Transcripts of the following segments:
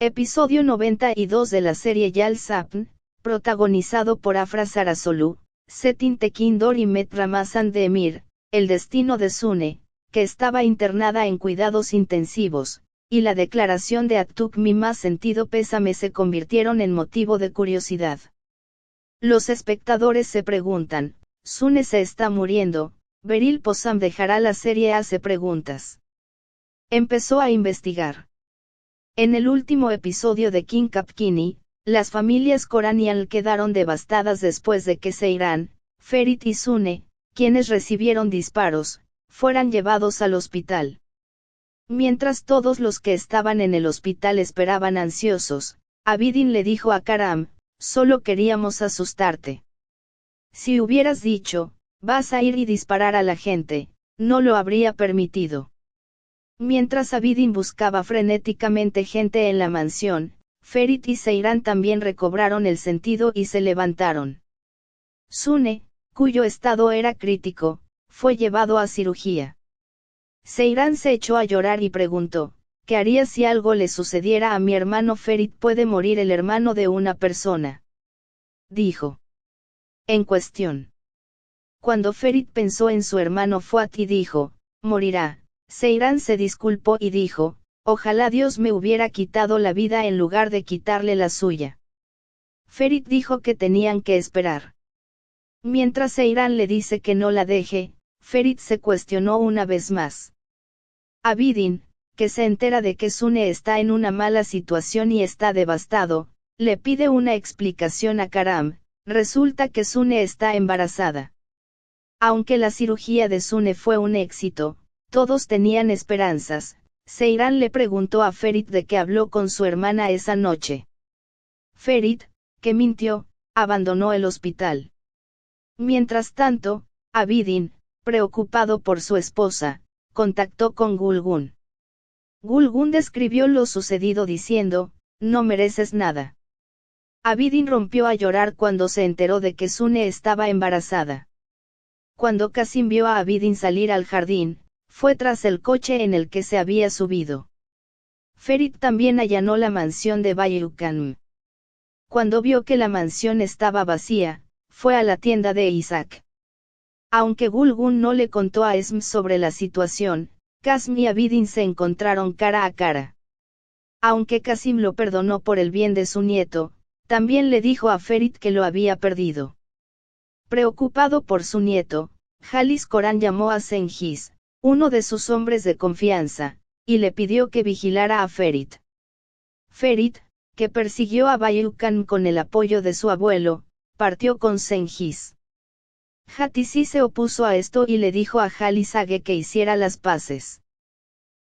Episodio 92 de la serie Yal Sapn, protagonizado por Afra Sarasolu, Setin Tekindor y Met Ramazan de Emir, el destino de Sune, que estaba internada en cuidados intensivos, y la declaración de Atuk mi más sentido pésame se convirtieron en motivo de curiosidad. Los espectadores se preguntan, Sune se está muriendo, Beril Posam dejará la serie hace preguntas. Empezó a investigar. En el último episodio de King Kapkini, las familias Koranial quedaron devastadas después de que Seiran, Ferit y Sune, quienes recibieron disparos, fueran llevados al hospital. Mientras todos los que estaban en el hospital esperaban ansiosos, Abidin le dijo a Karam, solo queríamos asustarte. Si hubieras dicho, vas a ir y disparar a la gente, no lo habría permitido. Mientras Abidin buscaba frenéticamente gente en la mansión, Ferit y Seiran también recobraron el sentido y se levantaron. Sune, cuyo estado era crítico, fue llevado a cirugía. Seiran se echó a llorar y preguntó, ¿qué haría si algo le sucediera a mi hermano Ferit? Puede morir el hermano de una persona, dijo. En cuestión. Cuando Ferit pensó en su hermano Fuat y dijo, morirá, Seiran se disculpó y dijo, ojalá Dios me hubiera quitado la vida en lugar de quitarle la suya. Ferit dijo que tenían que esperar. Mientras Seiran le dice que no la deje, Ferit se cuestionó una vez más. Abidin, que se entera de que Sune está en una mala situación y está devastado, le pide una explicación a Karam. Resulta que Sune está embarazada. Aunque la cirugía de Sune fue un éxito, todos tenían esperanzas. Seiran le preguntó a Ferit de qué habló con su hermana esa noche. Ferit, que mintió, abandonó el hospital. Mientras tanto, Abidin, preocupado por su esposa, contactó con Gulgun. Gulgun describió lo sucedido diciendo, no mereces nada. Abidin rompió a llorar cuando se enteró de que Sune estaba embarazada. Cuando Qasim vio a Abidin salir al jardín, fue tras el coche en el que se había subido. Ferit también allanó la mansión de Bayukan. Cuando vio que la mansión estaba vacía, fue a la tienda de Isaac. Aunque Gulgun no le contó a Esm sobre la situación, Qasim y Abidin se encontraron cara a cara. Aunque Qasim lo perdonó por el bien de su nieto, también le dijo a Ferit que lo había perdido. Preocupado por su nieto, Halis Koran llamó a Senghis, uno de sus hombres de confianza, y le pidió que vigilara a Ferit. Ferit, que persiguió a Bayukan con el apoyo de su abuelo, partió con Senghis. Hatisi se opuso a esto y le dijo a Halis Age que hiciera las paces.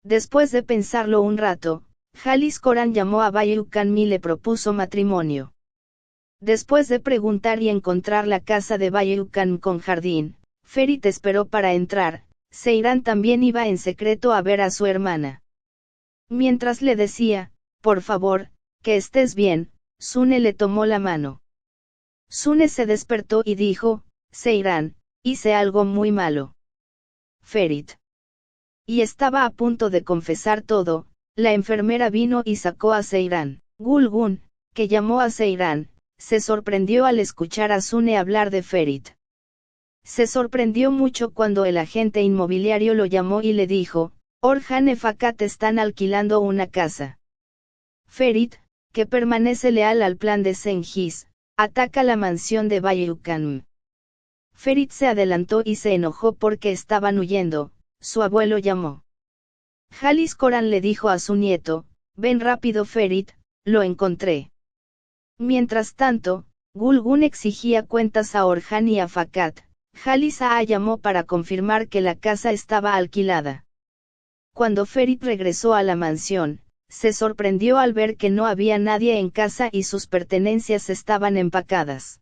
Después de pensarlo un rato, Halis Koran llamó a Bayukan y le propuso matrimonio. Después de preguntar y encontrar la casa de Bayukan con jardín, Ferit esperó para entrar. Seiran también iba en secreto a ver a su hermana. Mientras le decía, por favor, que estés bien, Sune le tomó la mano. Sune se despertó y dijo, Seiran, hice algo muy malo. Ferit. Y estaba a punto de confesar todo, la enfermera vino y sacó a Seiran. Gulgun, que llamó a Seiran, se sorprendió al escuchar a Sune hablar de Ferit. Se sorprendió mucho cuando el agente inmobiliario lo llamó y le dijo, Orhan y Fakat están alquilando una casa. Ferit, que permanece leal al plan de Senghis, ataca la mansión de Bayukan. Ferit se adelantó y se enojó porque estaban huyendo. Su abuelo llamó. Halis Koran le dijo a su nieto, ven rápido Ferit, lo encontré. Mientras tanto, Gulgun exigía cuentas a Orhan y a Fakat. Halis llamó para confirmar que la casa estaba alquilada. Cuando Ferit regresó a la mansión, se sorprendió al ver que no había nadie en casa y sus pertenencias estaban empacadas.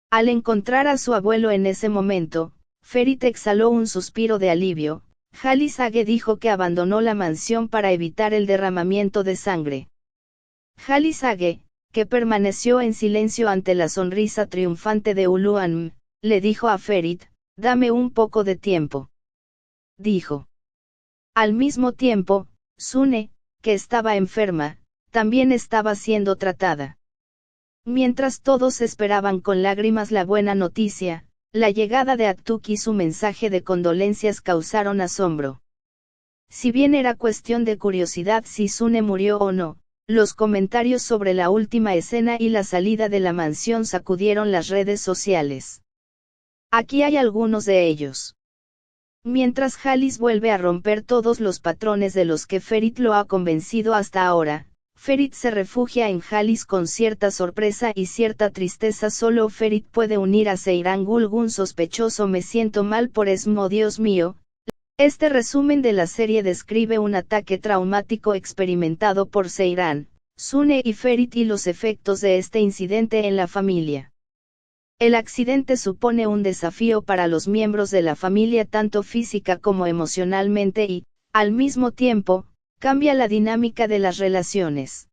Al encontrar a su abuelo en ese momento, Ferit exhaló un suspiro de alivio. Halis dijo que abandonó la mansión para evitar el derramamiento de sangre. Halis que permaneció en silencio ante la sonrisa triunfante de Uluan, le dijo a Ferit, dame un poco de tiempo. Dijo. Al mismo tiempo, Sune, que estaba enferma, también estaba siendo tratada. Mientras todos esperaban con lágrimas la buena noticia, la llegada de Atuk y su mensaje de condolencias causaron asombro. Si bien era cuestión de curiosidad si Sune murió o no, los comentarios sobre la última escena y la salida de la mansión sacudieron las redes sociales. Aquí hay algunos de ellos. Mientras Halis vuelve a romper todos los patrones de los que Ferit lo ha convencido hasta ahora, Ferit se refugia en Halis con cierta sorpresa y cierta tristeza. Solo Ferit puede unir a Seyran Gulgun sospechoso. Me siento mal por Esmo, Dios mío. Este resumen de la serie describe un ataque traumático experimentado por Seyran, Sune y Ferit y los efectos de este incidente en la familia. El accidente supone un desafío para los miembros de la familia tanto física como emocionalmente y, al mismo tiempo, cambia la dinámica de las relaciones.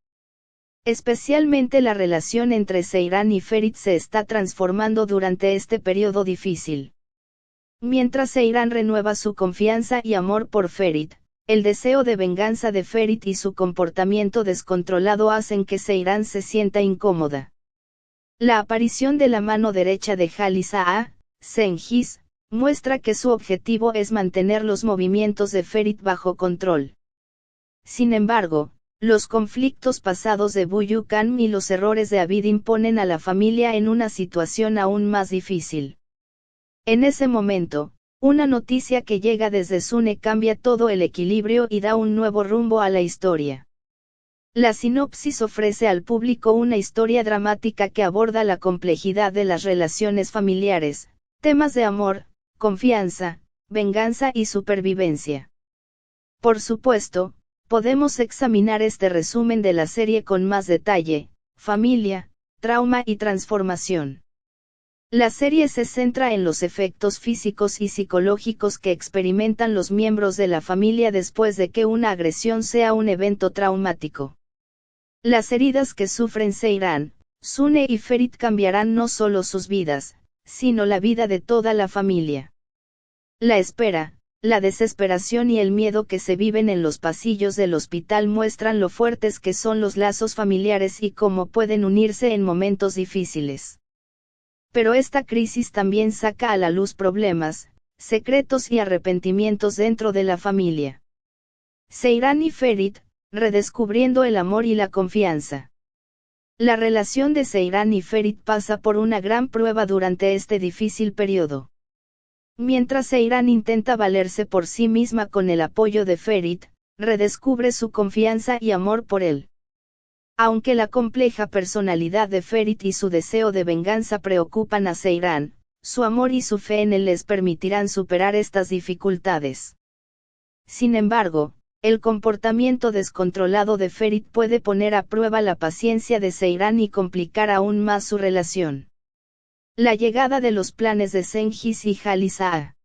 Especialmente la relación entre Seyran y Ferit se está transformando durante este periodo difícil. Mientras Seyran renueva su confianza y amor por Ferit, el deseo de venganza de Ferit y su comportamiento descontrolado hacen que Seyran se sienta incómoda. La aparición de la mano derecha de Halis a Cengiz muestra que su objetivo es mantener los movimientos de Ferit bajo control. Sin embargo, los conflictos pasados de Buyu Khan y los errores de Abidin ponen a la familia en una situación aún más difícil. En ese momento, una noticia que llega desde Sune cambia todo el equilibrio y da un nuevo rumbo a la historia. La sinopsis ofrece al público una historia dramática que aborda la complejidad de las relaciones familiares, temas de amor, confianza, venganza y supervivencia. Por supuesto, podemos examinar este resumen de la serie con más detalle: familia, trauma y transformación. La serie se centra en los efectos físicos y psicológicos que experimentan los miembros de la familia después de que una agresión sea un evento traumático. Las heridas que sufren Seyran, Sune y Ferit cambiarán no solo sus vidas, sino la vida de toda la familia. La espera, la desesperación y el miedo que se viven en los pasillos del hospital muestran lo fuertes que son los lazos familiares y cómo pueden unirse en momentos difíciles. Pero esta crisis también saca a la luz problemas, secretos y arrepentimientos dentro de la familia. Seyran y Ferit, redescubriendo el amor y la confianza. La relación de Seyran y Ferit pasa por una gran prueba durante este difícil periodo. Mientras Seyran intenta valerse por sí misma con el apoyo de Ferit, redescubre su confianza y amor por él. Aunque la compleja personalidad de Ferit y su deseo de venganza preocupan a Seyran, su amor y su fe en él les permitirán superar estas dificultades. Sin embargo, el comportamiento descontrolado de Ferit puede poner a prueba la paciencia de Seyran y complicar aún más su relación. La llegada de los planes de Cengiz y Halis a.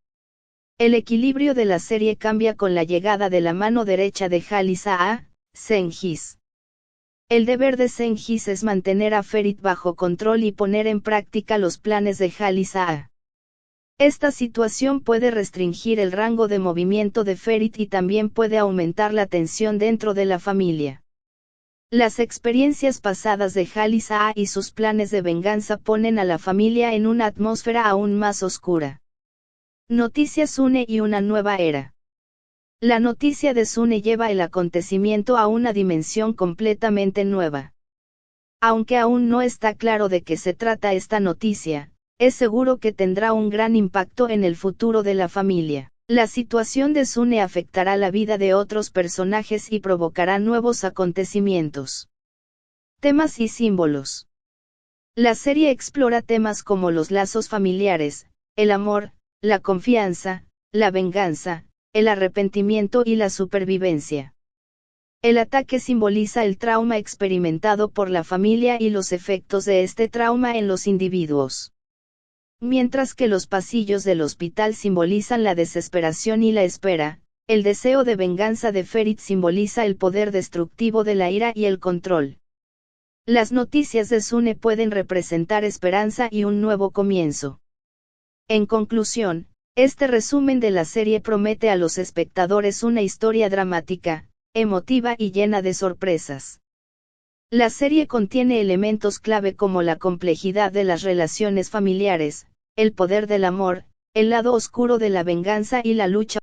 El equilibrio de la serie cambia con la llegada de la mano derecha de Halis a Cengiz. El deber de Cengiz es mantener a Ferit bajo control y poner en práctica los planes de Halis a. Esta situación puede restringir el rango de movimiento de Ferit y también puede aumentar la tensión dentro de la familia. Las experiencias pasadas de Halis a y sus planes de venganza ponen a la familia en una atmósfera aún más oscura. Noticias Sune y una nueva era. La noticia de Sune lleva el acontecimiento a una dimensión completamente nueva. Aunque aún no está claro de qué se trata esta noticia, es seguro que tendrá un gran impacto en el futuro de la familia. La situación de Sune afectará la vida de otros personajes y provocará nuevos acontecimientos. Temas y símbolos. La serie explora temas como los lazos familiares, el amor, la confianza, la venganza, el arrepentimiento y la supervivencia. El ataque simboliza el trauma experimentado por la familia y los efectos de este trauma en los individuos. Mientras que los pasillos del hospital simbolizan la desesperación y la espera, el deseo de venganza de Ferit simboliza el poder destructivo de la ira y el control. Las noticias de Sune pueden representar esperanza y un nuevo comienzo. En conclusión, este resumen de la serie promete a los espectadores una historia dramática, emotiva y llena de sorpresas. La serie contiene elementos clave como la complejidad de las relaciones familiares, el poder del amor, el lado oscuro de la venganza y la lucha